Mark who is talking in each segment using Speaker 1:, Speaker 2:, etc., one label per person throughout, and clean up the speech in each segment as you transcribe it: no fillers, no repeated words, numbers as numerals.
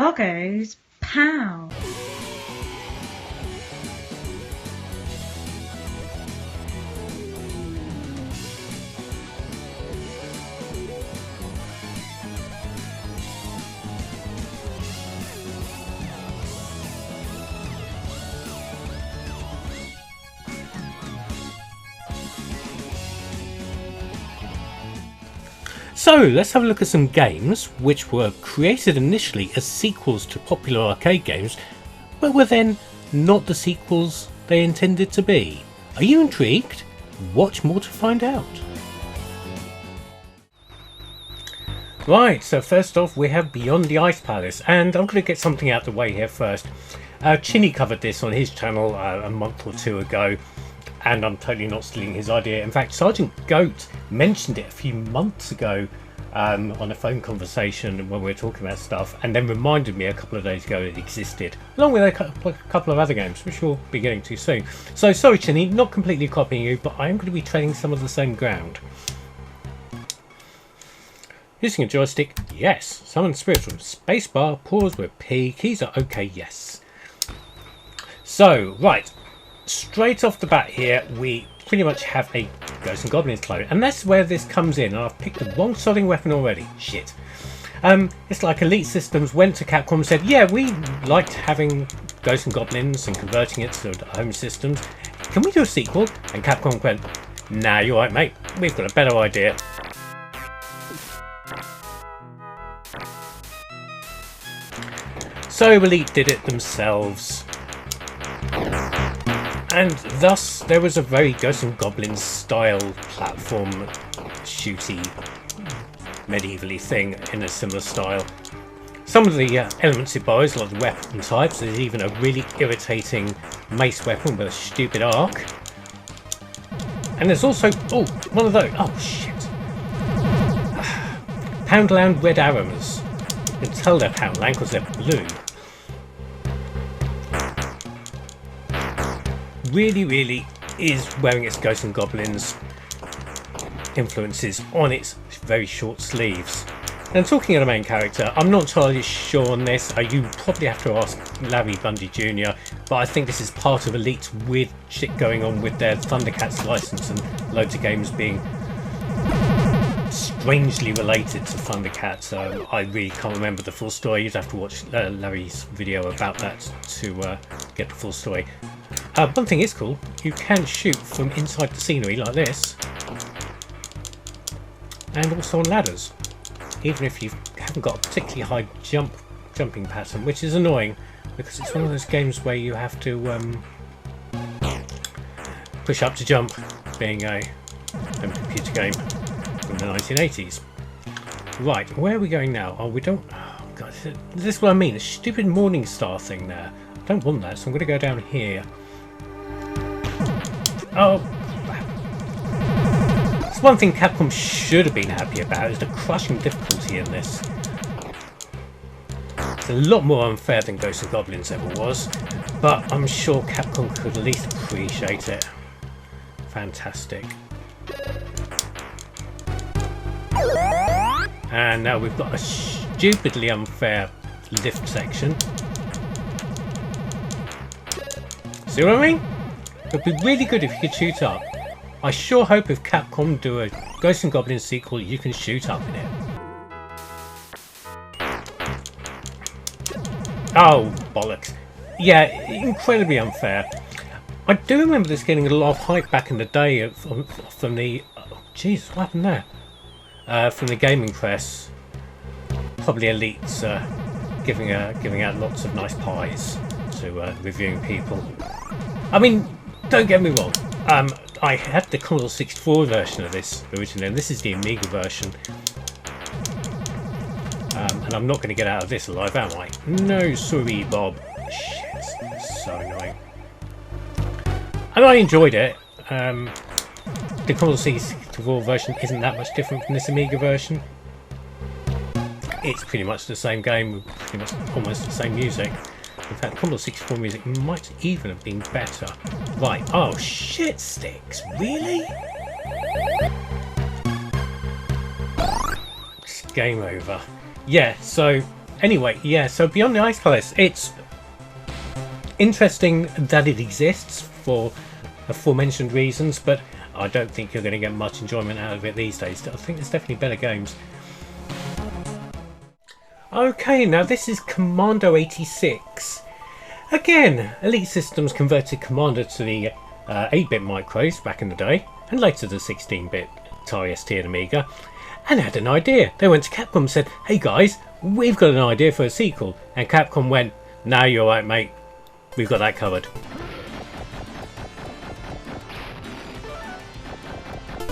Speaker 1: Bloggo's POW.
Speaker 2: So let's have a look at some games which were created initially as sequels to popular arcade games, but were then not the sequels they intended to be. Are you intrigued? Watch more to find out. Right, so first off we have Beyond the Ice Palace, and I'm going to get something out of the way here first. Chinny covered this on his channel a month or two ago, and I'm totally not stealing his idea. In fact, Sergeant Goat mentioned it a few months ago on a phone conversation when we were talking about stuff, and then reminded me a couple of days ago it existed, along with a couple of other games, which we'll be getting to soon. So sorry Chinny, not completely copying you, but I am going to be treading some of the same ground. Using a joystick, yes. Summon spirits from spacebar, pause with P, keys are okay, yes. So, right. Straight off the bat here, we pretty much have a Ghosts and Goblins clone, and that's where this comes in. And I've picked the wrong sodding weapon already. Shit. It's like Elite Systems went to Capcom and said, yeah, we liked having Ghosts and Goblins and converting it to home systems. Can we do a sequel? And Capcom went, nah, you're right, mate. We've got a better idea. So Elite did it themselves. And thus there was a very Ghosts and Goblins style platform shooty medievally thing in a similar style. Some of the elements it borrows, like the weapon types, there's even a really irritating mace weapon with a stupid arc. And there's also, oh, one of those, oh shit. Poundland red arrows. You can tell they're Poundland because they're blue. Really is wearing its Ghosts and Goblins influences on its very short sleeves. And talking of the main character, I'm not entirely sure on this. You probably have to ask Larry Bundy Jr., but I think this is part of Elite's weird shit going on with their Thundercats license and loads of games being strangely related to Thundercats. I really can't remember the full story. You'd have to watch Larry's video about that to get the full story. One thing is cool, you can shoot from inside the scenery like this, and also on ladders, even if you haven't got a particularly high jumping pattern, which is annoying because it's one of those games where you have to push up to jump, being a computer game from the 1980s. Right, where are we going now? Oh, we don't... Oh, God, this is what I mean, a stupid Morning Star thing there. I don't want that, so I'm going to go down here. Oh, it's one thing Capcom should have been happy about, is the crushing difficulty in this. It's a lot more unfair than Ghosts and Goblins ever was, but I'm sure Capcom could at least appreciate it. Fantastic. And now we've got a stupidly unfair lift section. See what I mean? It'd be really good if you could shoot up. I sure hope if Capcom do a Ghosts and Goblins sequel, you can shoot up in it. Oh, bollocks. Yeah, incredibly unfair. I do remember this getting a lot of hype back in the day from the... Oh, Jesus, what happened there? From the gaming press. Probably Elite's giving out lots of nice pies to reviewing people. I mean, don't get me wrong, I had the Commodore 64 version of this originally, and this is the Amiga version. And I'm not going to get out of this alive, am I? No, sorry, Bob. Shit, it's so annoying. And I enjoyed it. The Commodore 64 version isn't that much different from this Amiga version. It's pretty much the same game, with pretty much almost the same music. In fact, Commodore 64 music might even have been better. Right, oh shit sticks, really? It's game over. Yeah, so Anyway, yeah, so Beyond the Ice Palace, it's interesting that it exists for aforementioned reasons, but I don't think you're going to get much enjoyment out of it these days. I think there's definitely better games. Okay, now this is Commando 86. Again, Elite Systems converted Commando to the 8-bit micros back in the day, and later the 16-bit Atari ST and Amiga, and had an idea. They went to Capcom and said, "Hey guys, we've got an idea for a sequel." And Capcom went, "Nah, you're right, mate. We've got that covered."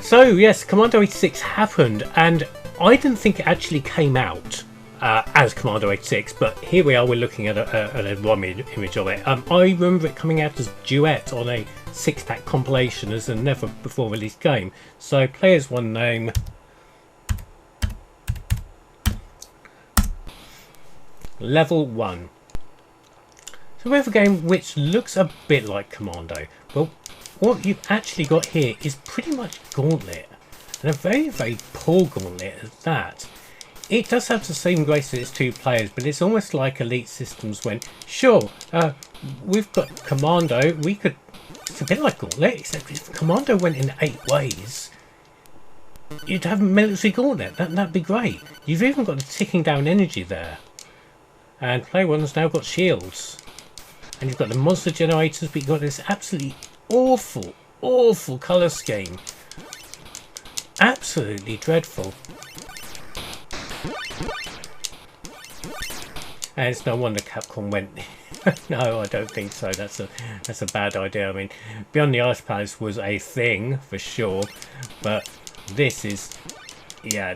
Speaker 2: So yes, Commando 86 happened, and I didn't think it actually came out as Commando 86, but here we are, we're looking at a ROM image of it. I remember it coming out as Duet on a 6-pack compilation as a never before released game. So player's one name, level 1. So we have a game which looks a bit like Commando. Well, what you've actually got here is pretty much Gauntlet, and a very, very poor Gauntlet at that. It does have the same grace as its 2 players, but it's almost like Elite Systems went, sure, we've got Commando, it's a bit like Gauntlet, except if Commando went in 8 ways, you'd have a military Gauntlet, that'd be great. You've even got the ticking down energy there. And player 1's now got shields. And you've got the monster generators, but you've got this absolutely awful, awful colour scheme. Absolutely dreadful. And it's no wonder Capcom went, no, I don't think so. That's a bad idea. I mean, Beyond the Ice Palace was a thing for sure, but this is, yeah,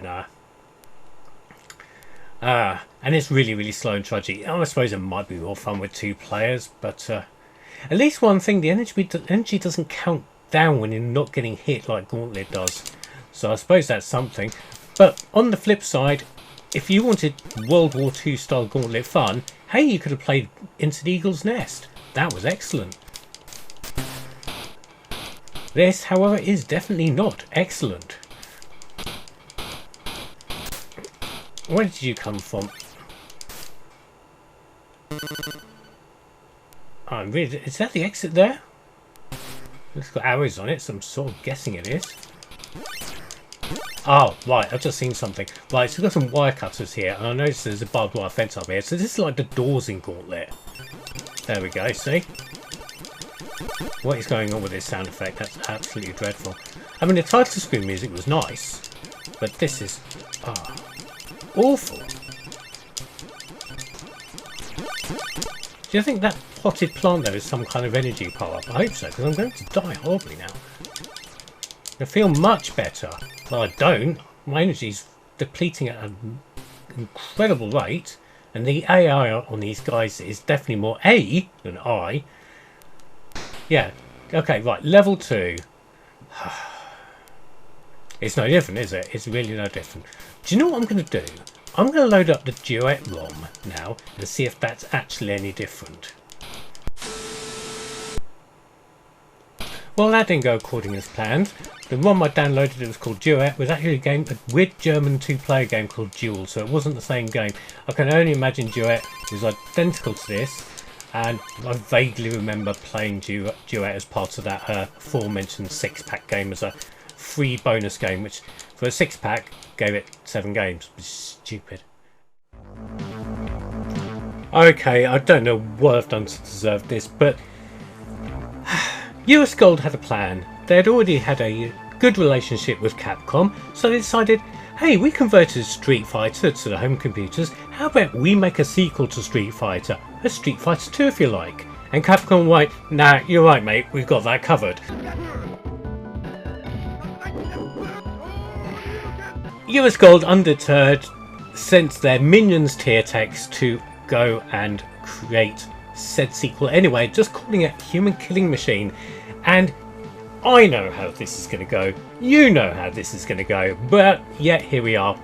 Speaker 2: nah. And it's really, really slow and trudgy. I suppose it might be more fun with 2 players, but at least one thing, the energy doesn't count down when you're not getting hit like Gauntlet does. So I suppose that's something. But on the flip side, if you wanted World War II style Gauntlet fun, hey, you could have played Into the Eagle's Nest. That was excellent. This, however, is definitely not excellent. Where did you come from? Oh, really, is that the exit there? It's got arrows on it, so I'm sort of guessing it is. Oh, right, I've just seen something. Right, so we've got some wire cutters here, and I noticed there's a barbed wire fence up here. So this is like the doors in Gauntlet. There we go, see? What is going on with this sound effect? That's absolutely dreadful. I mean, the title screen music was nice, but this is awful. Do you think that potted plant there is some kind of energy power-up? I hope so, because I'm going to die horribly now. I feel much better. Well, I don't. My energy's depleting at an incredible rate, and the AI on these guys is definitely more A than I. Yeah. Okay, right. Level 2. It's no different, is it? It's really no different. Do you know what I'm going to do? I'm going to load up the Duet ROM now and see if that's actually any different. Well, that didn't go according as planned. The ROM I downloaded, it was called Duet, was actually a weird German 2-player game called Duel, so it wasn't the same game. I can only imagine Duet was identical to this, and I vaguely remember playing Duet as part of that aforementioned 6-pack game as a free bonus game, which for a 6-pack gave it 7 games. It was stupid. Okay, I don't know what I've done to deserve this, but US Gold had a plan. They had already had a good relationship with Capcom, so they decided, hey, we converted Street Fighter to the home computers, how about we make a sequel to Street Fighter, a Street Fighter 2 if you like. And Capcom went, nah, you're right mate, we've got that covered. US Gold, undeterred, sent their Minions tier text to go and create said sequel anyway, just calling it Human Killing Machine. And I know how this is going to go, you know how this is going to go, but yet here we are.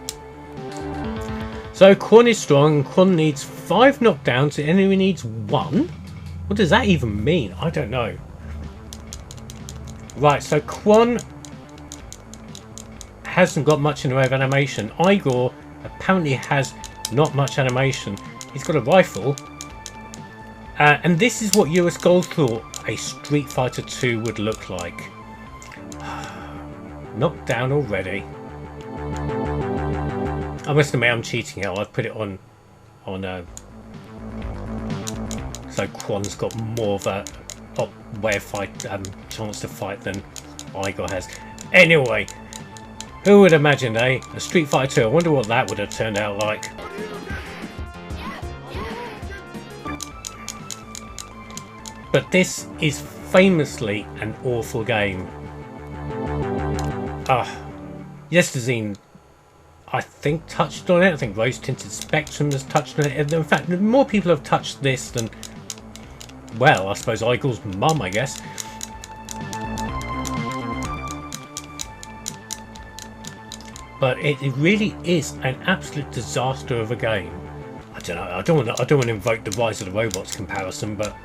Speaker 2: So Quan is strong, Quan needs 5 knockdowns, the enemy needs 1? What does that even mean? I don't know. Right, so Quan hasn't got much in the way of animation. Igor apparently has Not much animation. He's got a rifle. And this is what US Gold thought a Street Fighter 2 would look like. Knocked down already. I must admit I'm cheating here. I've put it on so Quan's got more of a way of chance to fight than Igor has. Anyway, who would imagine, eh? A Street Fighter 2. I wonder what that would have turned out like. But this is famously an awful game. Yesterdeen, I think, touched on it. I think Rose Tinted Spectrum has touched on it. In fact, more people have touched this than, well, I suppose Igor's mum, I guess. But it really is an absolute disaster of a game. I don't know. I don't want to invoke the Rise of the Robots comparison, but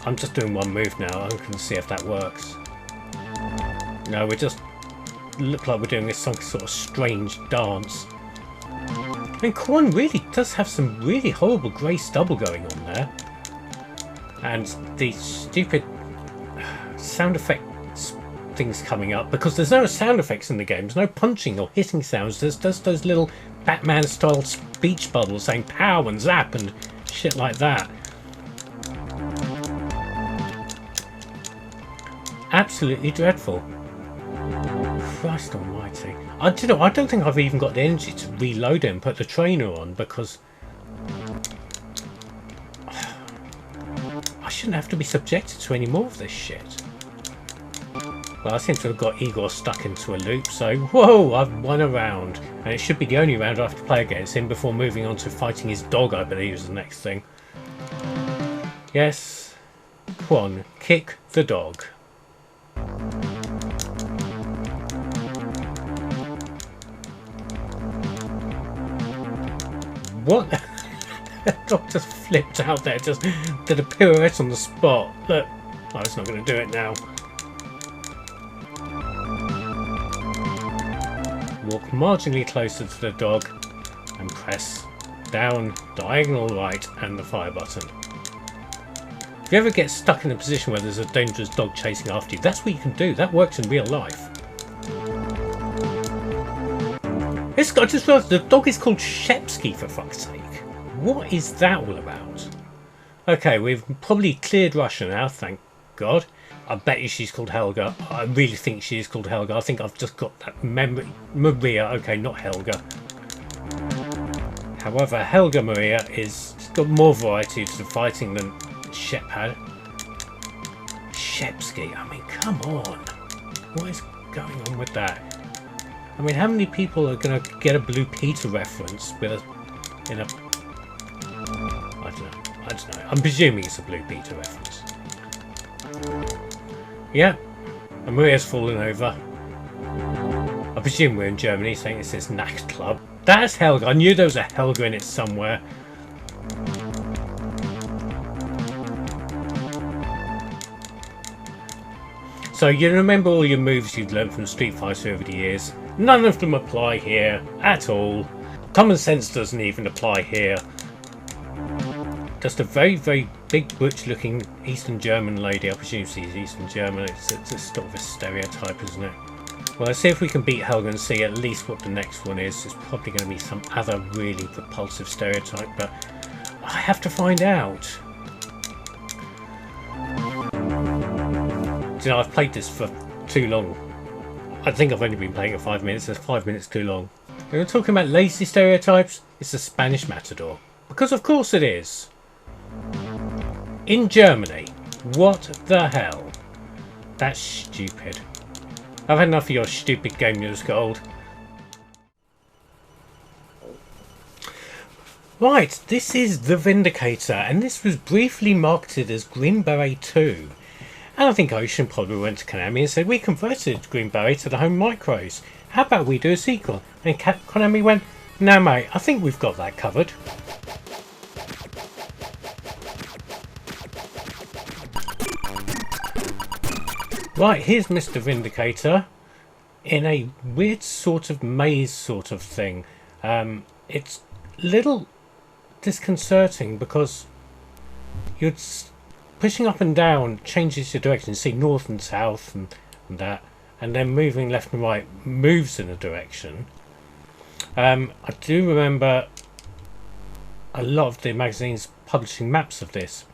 Speaker 2: I'm just doing one move now. I'm going to see if that works. No, we just look like we're doing some sort of strange dance. I mean, Quan really does have some really horrible grey stubble going on there. And these stupid sound effects things coming up, because there's no sound effects in the game. There's no punching or hitting sounds. There's just those little Batman-style speech bubbles saying "pow" and "zap" and shit like that. Absolutely dreadful. Christ almighty. I don't think I've even got the energy to reload it and put the trainer on, because I shouldn't have to be subjected to any more of this shit. Well, I seem to have got Igor stuck into a loop, so whoa, I've won a round. And it should be the only round I have to play against him before moving on to fighting his dog, I believe, is the next thing. Yes. Quan, kick the dog. What? The dog just flipped out there, just did a pirouette on the spot. Look, oh, it's not going to do it now. Walk marginally closer to the dog and press down, diagonal right and the fire button. If you ever get stuck in a position where there's a dangerous dog chasing after you, that's what you can do. That works in real life. I just realised the dog is called Shepsky, for fuck's sake. What is that all about? Okay, we've probably cleared Russia now, thank God. I bet you she's called Helga. I really think she is called Helga. I think I've just got that memory. Maria, okay, not Helga. However, Helga Maria has got more variety to the fighting than Shep had. Shepsky, I mean, come on. What is going on with that? I mean, how many people are going to get a Blue Peter reference with I don't know. I'm presuming it's a Blue Peter reference. Yeah, and Maria's fallen over. I presume we're in Germany, saying it says Nacht Club. That's Helga. I knew there was a Helga in it somewhere. So you remember all your moves you'd learned from Street Fighter over the years. None of them apply here at all. Common sense doesn't even apply here. Just a very, very big butch looking Eastern German lady. I presume she's Eastern German. It's sort of a stereotype, isn't it? Well, let's see if we can beat Helga and see at least what the next one is. It's probably going to be some other really repulsive stereotype, but I have to find out. You know, I've played this for too long. I think I've only been playing it 5 minutes. That's 5 minutes too long. We're talking about lazy stereotypes. It's the Spanish Matador. Because of course it is. In Germany. What the hell? That's stupid. I've had enough of your stupid game, US Gold. Right, this is the Vindicator, and this was briefly marketed as Green Beret 2. And I think Ocean probably went to Konami and said, we converted Green Beret to the home micros. How about we do a sequel? And Konami went, no mate, I think we've got that covered. Right, here's Mr. Vindicator in a weird sort of maze sort of thing. It's little disconcerting because you're pushing up and down changes your direction. See north and south and that, and then moving left and right moves in a direction. I do remember a lot of the magazines publishing maps of this,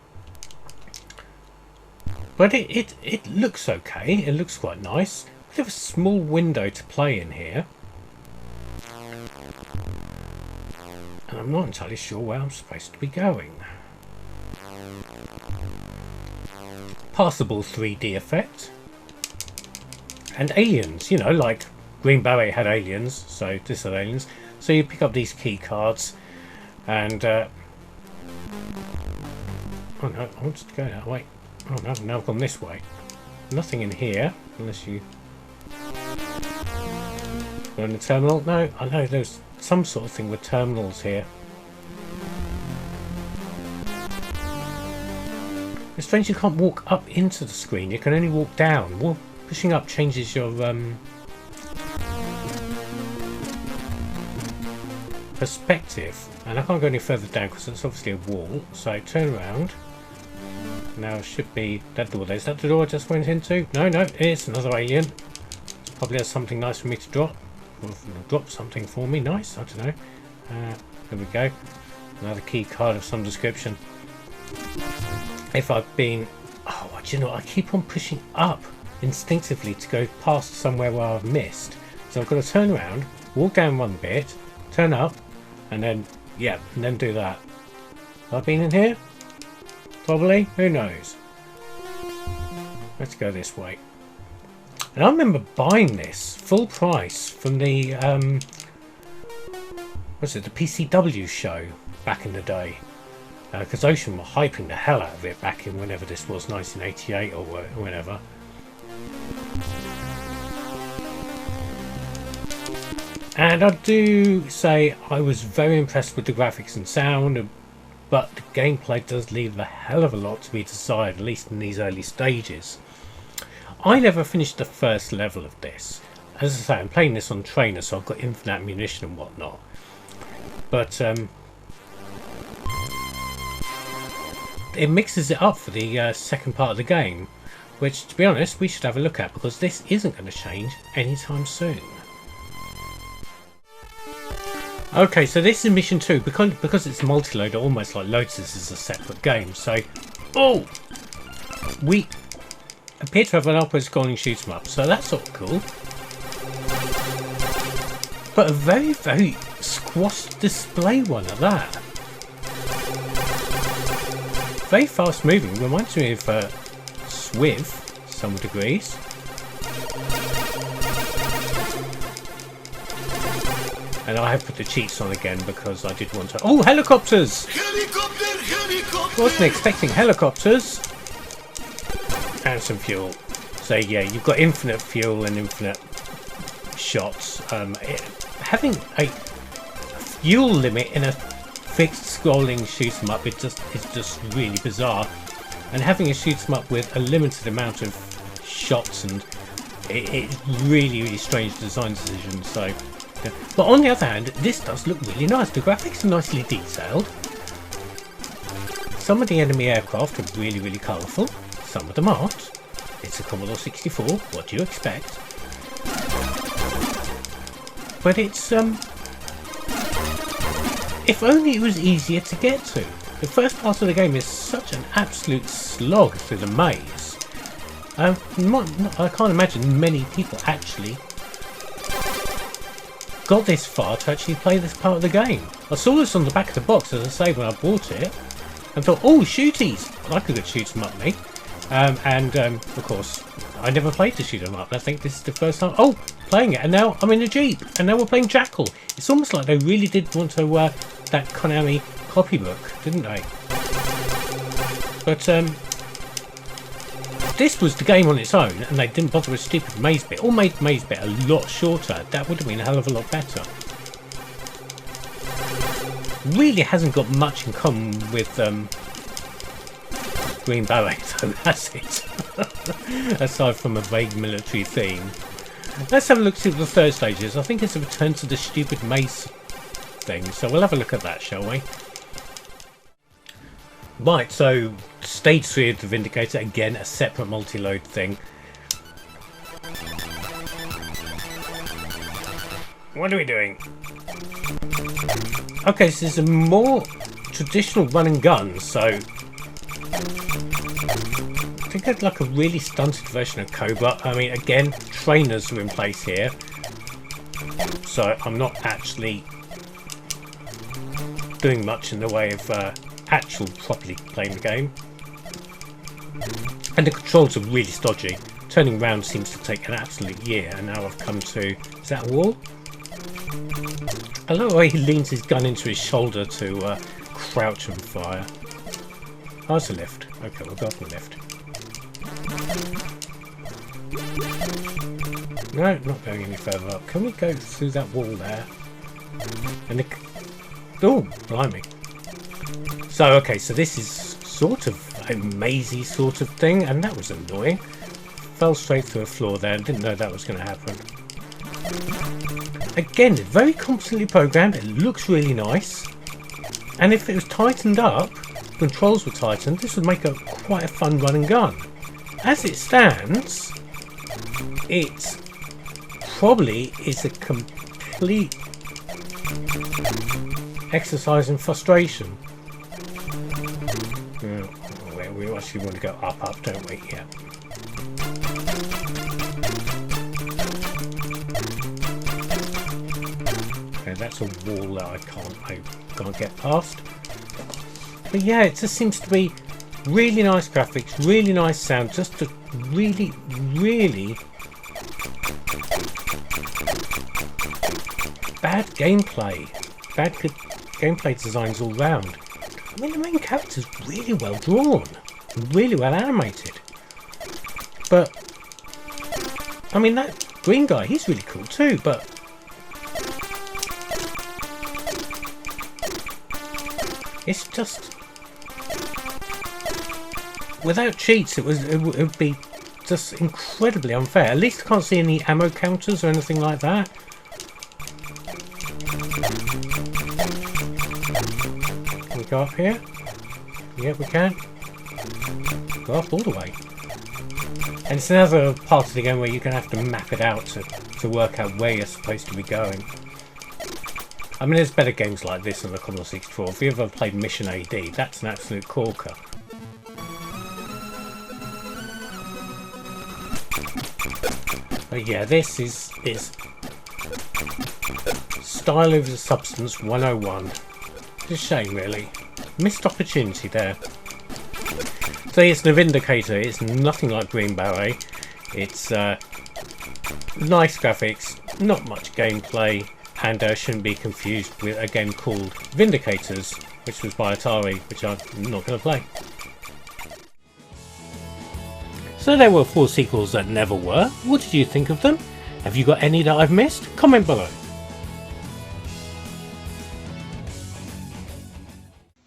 Speaker 2: but it looks okay. It looks quite nice. We have a small window to play in here, and I'm not entirely sure where I'm supposed to be going. Passable 3D effect. And aliens, you know, like Green Beret had aliens, so this had aliens. So you pick up these key cards, and oh no, I wanted to go that way. Oh no, now I've gone this way. Nothing in here, unless you go in the terminal. No, I know there's some sort of thing with terminals here. It's strange you can't walk up into the screen, you can only walk down. Well, pushing up changes your perspective, and I can't go any further down because it's obviously a wall. So turn around. Now it should be that door there. Is that the door I just went into? No, it's another alien. Probably has something nice for me to drop. Or drop something for me nice, I don't know. There we go. Another key card of some description. If I've been... Oh, do you know, I keep on pushing up instinctively to go past somewhere where I've missed. So I've got to turn around, walk down one bit, turn up, and then, yeah, and then do that. Have I been in here? Probably. Who knows? Let's go this way. And I remember buying this full price from the, what's it, the PCW show back in the day. Because Ocean were hyping the hell out of it back in whenever this was, 1988 or whenever. And I do say I was very impressed with the graphics and sound, but the gameplay does leave a hell of a lot to be desired, at least in these early stages. I never finished the first level of this. As I say, I'm playing this on trainer, so I've got infinite ammunition and whatnot. But it mixes it up for the second part of the game, which, to be honest, we should have a look at, because this isn't going to change anytime soon. Okay, so this is mission 2. Because it's multi-load, it almost like loads this as a separate game. So, oh, we appear to have an upward scrolling shoot 'em up, so that's sort of cool. But a very, very squashed display one at that. Very fast moving, reminds me of Swift, some degrees. And I have put the cheats on again because I did want to... Oh, helicopters! Helicopter! Wasn't expecting helicopters. And some fuel. So yeah, you've got infinite fuel and infinite shots. Having a fuel limit in a fixed scrolling shoot 'em up, it's just really bizarre. And having a shoot 'em up with a limited amount of shots, and it's really strange design decision. So, yeah. But on the other hand, this does look really nice. The graphics are nicely detailed. Some of the enemy aircraft are really colourful. Some of them aren't. It's a Commodore 64. What do you expect? But it's if only it was easier to get to. The first part of the game is such an absolute slog through the maze. I can't imagine many people actually got this far to actually play this part of the game. I saw this on the back of the box, as I say, when I bought it, and thought, oh, shooties! I like a good shoot 'em up, me. Of course, I never played to shoot 'em up. I think this is the first time. Oh, playing it, and now I'm in a Jeep, and now we're playing Jackal. It's almost like they really did want to that Konami copybook, didn't they? But this was the game on its own, and they didn't bother with stupid maze bit, or made maze bit a lot shorter. That would have been a hell of a lot better. Really hasn't got much in common with Green Beret, so that's it. Aside from a vague military theme. Let's have a look see what the third stage is. I think it's a return to the stupid maze thing. So we'll have a look at that, shall we? Right, so stage 3 of the Vindicator, again a separate multi-load thing. What are we doing? Okay, so this is a more traditional run and gun, so I think I'd like a really stunted version of Cobra. I mean, again, trainers are in place here, so I'm not actually doing much in the way of actual properly playing the game. And the controls are really stodgy. Turning around seems to take an absolute year, and now I've come to... Is that a wall? I love the way he leans his gun into his shoulder to crouch and fire. Oh, it's a lift. Okay, we'll go up the lift. No, not going any further up. Can we go through that wall there? And oh, blimey. So, okay, so this is sort of a mazy sort of thing, and that was annoying. Fell straight through a floor there, didn't know that was going to happen. Again, very competently programmed, it looks really nice. And if it was tightened up, controls were tightened, this would make quite a fun run and gun. As it stands, it probably is a complete exercise in frustration. We actually want to go up, don't we? Yeah. Okay, that's a wall that I can't get past. But yeah, it just seems to be really nice graphics, really nice sound, just a really, really bad gameplay. Bad gameplay designs all round. I mean, the main character's really well drawn, really well animated. But, I mean, that green guy, he's really cool too, but it's just, without cheats, it would be just incredibly unfair. At least I can't see any ammo counters or anything like that. Can we go up here? Yeah, we can. Go up all the way. And it's another part of the game where you're going to have to map it out to work out where you're supposed to be going. I mean, there's better games like this on the Commodore 64. If you ever played Mission AD, that's an absolute corker. But yeah, this is style over substance 101. It's a shame, really. Missed opportunity there. So it's the Vindicator. It's nothing like Green Beret. It's nice graphics, not much gameplay, and shouldn't be confused with a game called Vindicators, which was by Atari, which I'm not going to play. So there were 4 sequels that never were. What did you think of them? Have you got any that I've missed? Comment below.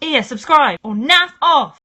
Speaker 1: Here, subscribe or naff off!